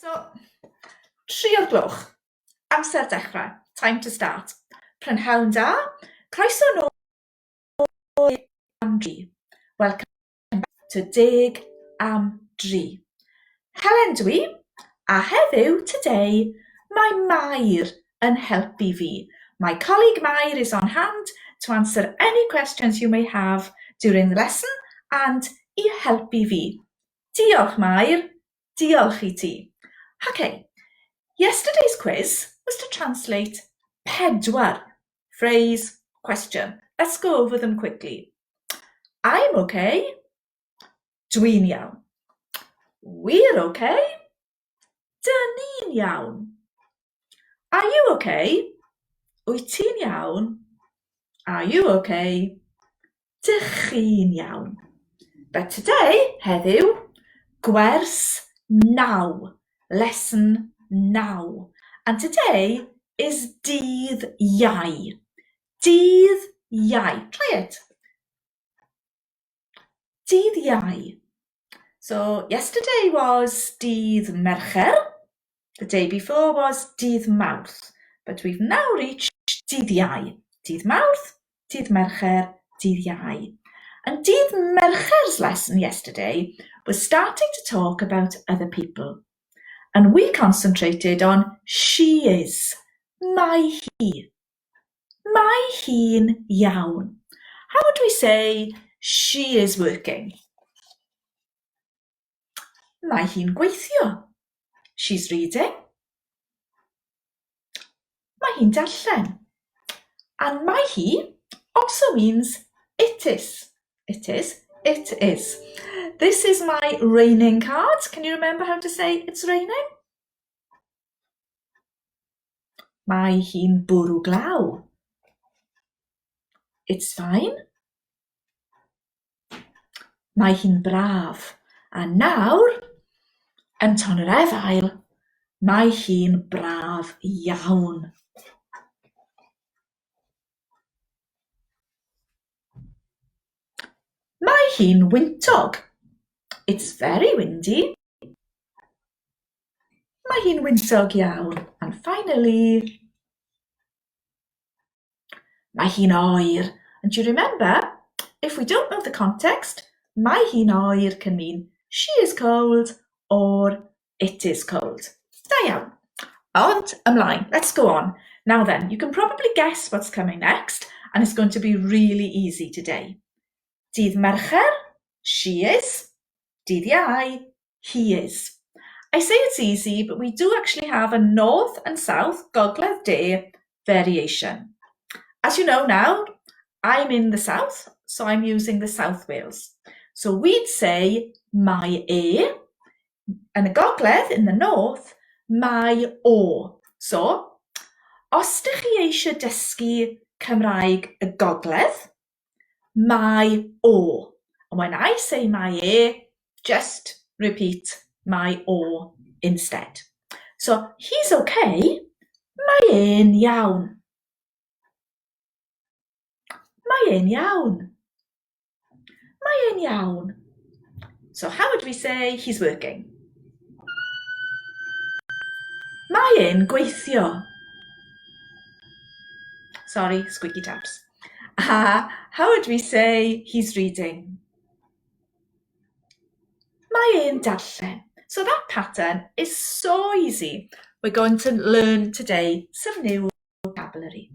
So, 3 o'r gloch, amser dechrau, time to start. Prynhawn da, croeso nôl am 3. Welcome back to 10 am 3. Helen dwi, a heddiw, today, mae Mair yn helpu fi. My colleague Mair is on hand to answer any questions you may have during the lesson and I helpu fi. Diolch Mair, diolch I ti. Okay, yesterday's quiz was to translate 4 phrase, question. Let's go over them quickly. I'm okay. Dwi'n iawn. We're okay. Dyn ni'n iawn. Are you okay? Wyt ti'n iawn? Are you okay? Dych chi'n iawn. But today, heddiw, gwers 9, lesson 9. And today is dydd Iau. Dydd Iau. Try it. Dydd Iau. So yesterday was dydd Mercher. The day before was dydd Mawrth. But we've now reached dydd Iau. Dydd Mawrth, dydd Mercher, dydd Iau. And dydd Mercher's lesson yesterday was starting to talk about other people. And we concentrated on she is. Mae hi. Mae hi'n iawn. How would we say she is working? Mae hi'n gweithio. She's reading. Mae hi'n darllen. And mae hi also means it is. It is. It is. This is my raining card. Can you remember how to say it's raining? Mae hi'n bwrw glaw. It's fine. Mae hi'n braf. A nawr, yn ton yr efail, mae hi'n braf iawn. Mae hi'n wyntog. It's very windy. Mae hi'n wyntog iawn. And finally, mae hi'n oer. And do you remember, if we don't know the context, mae hi'n oer can mean she is cold or it is cold. Da iawn. Ond ymlaen, let's go on. Now then, you can probably guess what's coming next, and it's going to be really easy today. Dydd Mercher, she is. Dydd Iau, he is. I say it's easy, but we do actually have a north and south gogledd de variation. As you know now, I'm in the south, so I'm using the South Wales. So we'd say mae e, and the gogledd in the north, mae o. So, os dych chi eisiau dysgu Cymraeg y gogledd, mae o. And when I say mae e, just repeat mae o instead. So, he's okay. Mae e'n iawn. Mae e'n iawn. Mae e'n iawn. So, how would we say he's working? Mae e'n gweithio. Sorry, squeaky taps. How would we say he's reading? Mae e'n darllen. So that pattern is so easy. We're going to learn today some new vocabulary.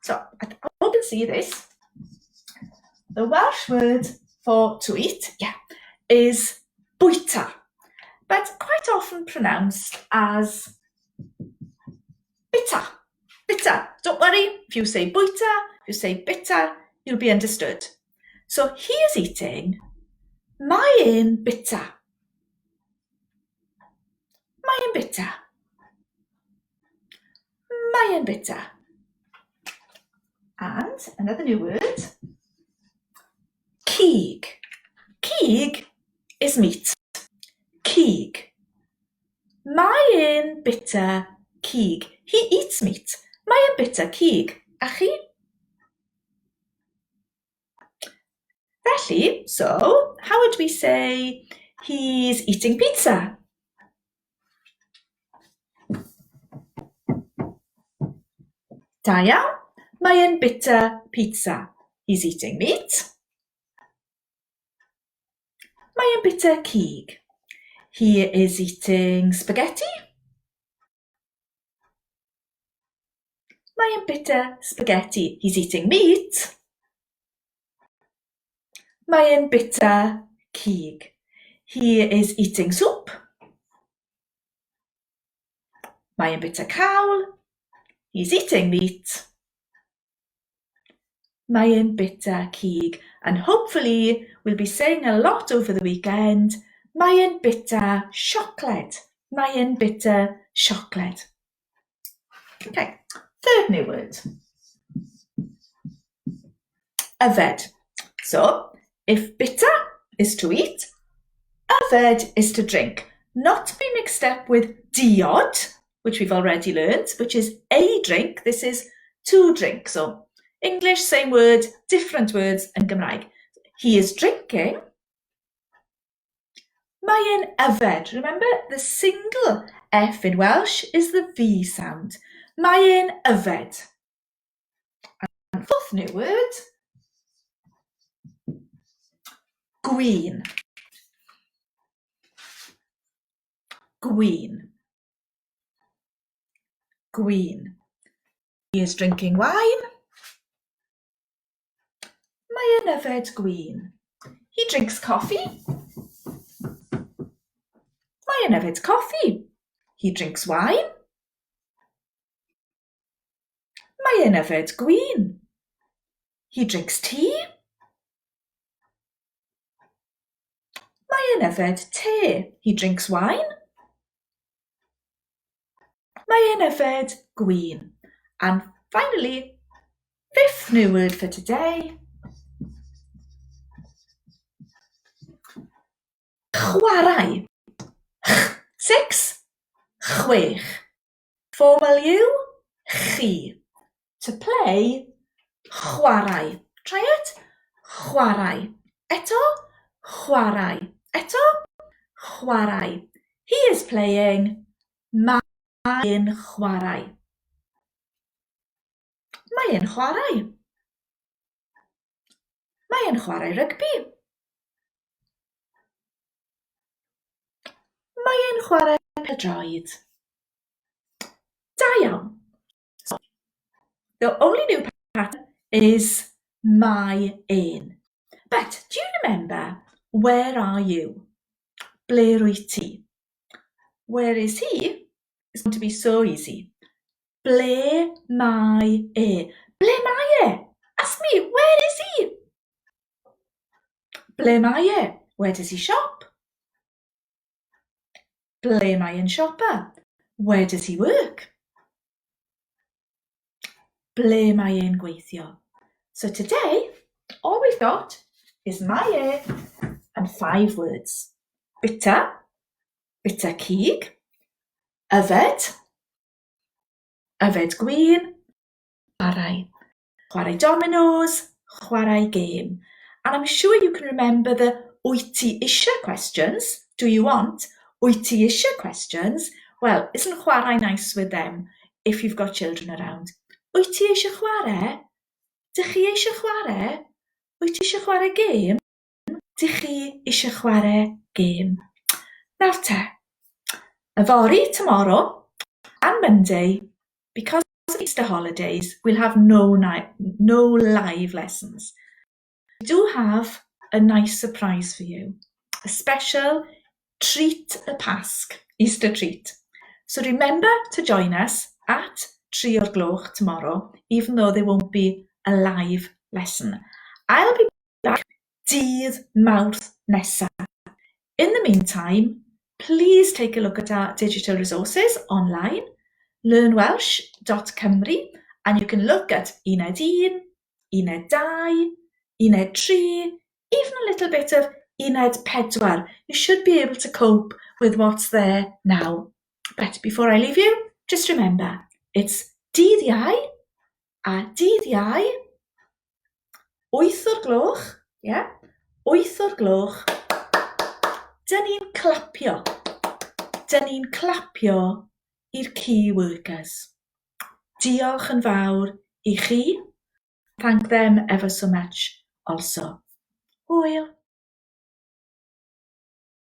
So I hope you can see this. The Welsh word for to eat, is bwyta, but quite often pronounced as bitter. Bitter. Don't worry, if you say bwyta, if you say bitter, you'll be understood. So he is eating mae e'n bitter. Mae e'n bitter. Mae e'n bitter. And another new word, cig. Cig is meat. Cig. Mae e'n bitter cig. He eats meat. Mae e'n bitter cig. A chi? Felly, so, how would we say he's eating pizza? Da iawn. Mae e'n bita pizza. He's eating meat. Mae e'n bita cig. He is eating spaghetti. Mae e'n bita spaghetti. He's eating meat. Mae e'n bita cig. He is eating soup. Mae e'n bita cawl. He's eating meat. Mae e'n bita cig. And hopefully we'll be saying a lot over the weekend. Mae e'n bita siocled. Mae e'n bita siocled. Okay, third new word. Yfed. So, if bita is to eat, yfed is to drink. Not to be mixed up with diod, which we've already learned, which is a drink. This is to drink. So, English, same word, different words in Gymraeg. He is drinking. Mae e'n yfed. Remember, the single F in Welsh is the V sound. Mae e'n yfed. And fourth new word, gwin. Gwin. Gwin. He is drinking wine. Mae e'n yfed gwin. He drinks coffee. Mae e'n yfed coffee. He drinks wine. Mae e'n yfed gwin. He drinks tea. Mae e'n yfed te. He drinks wine. Mae e'n yfed gwin. And finally, fifth new word for today, chwarae. 6, chwech. Formal you, chi. To play, chwarae. Try it. Chwarae. Eto, chwarae. Eto, chwarae. He is playing. Mae e'n chwarae. Mae e'n chwarae. Mae e'n chwarae rygbi. Mae e'n chwarae pêl-droed. Da iawn. So, the only new pattern is mae e'n. But do you remember, where are you? Ble rwyt ti? Where is he? It's going to be so easy. Ble mae e? Ble mae e? Ask me, where is he? Ble mae e? Where does he shop? Ble mae e'n siopa? Where does he work? Ble mae e'n gweithio? So today, all we've got is mae e and 5 words. Bita, bita cig, yfed, yfed gwin, chwarae. Chwarae dominoes, chwarae game. And I'm sure you can remember the wyt ti isio questions. Do you want? Wyt ti isio questions? Well, isn't chwarae nice with them if you've got children around? Wyt ti isio chwarae? Dych chi eisiau chwarae? Wyt ti eisiau chwarae gêm? Dych chi eisiau chwarae gêm? Nawr te, yfory tomorrow and Monday, because of Easter holidays, we'll have no live lessons. We do have a nice surprise for you, a special treat y Pasg, Easter treat. So remember to join us at 3 o'r gloch tomorrow, even though there won't be a live lesson. I'll be back dydd Mawrth nesa. In the meantime, please take a look at our digital resources online, learnwelsh.cymru, and you can look at uned 1, uned 2, uned 3, even a little bit of uned 4. You should be able to cope with what's there now. But before I leave you, just remember, it's dydd Iau a dydd Iau, 8 o'r gloch, yeah? 8 o'r gloch, dyn ni'n clapio. Dyn ni'n clapio i'r key workers. Diolch yn fawr i chi. Thank them ever so much also. Hwyl!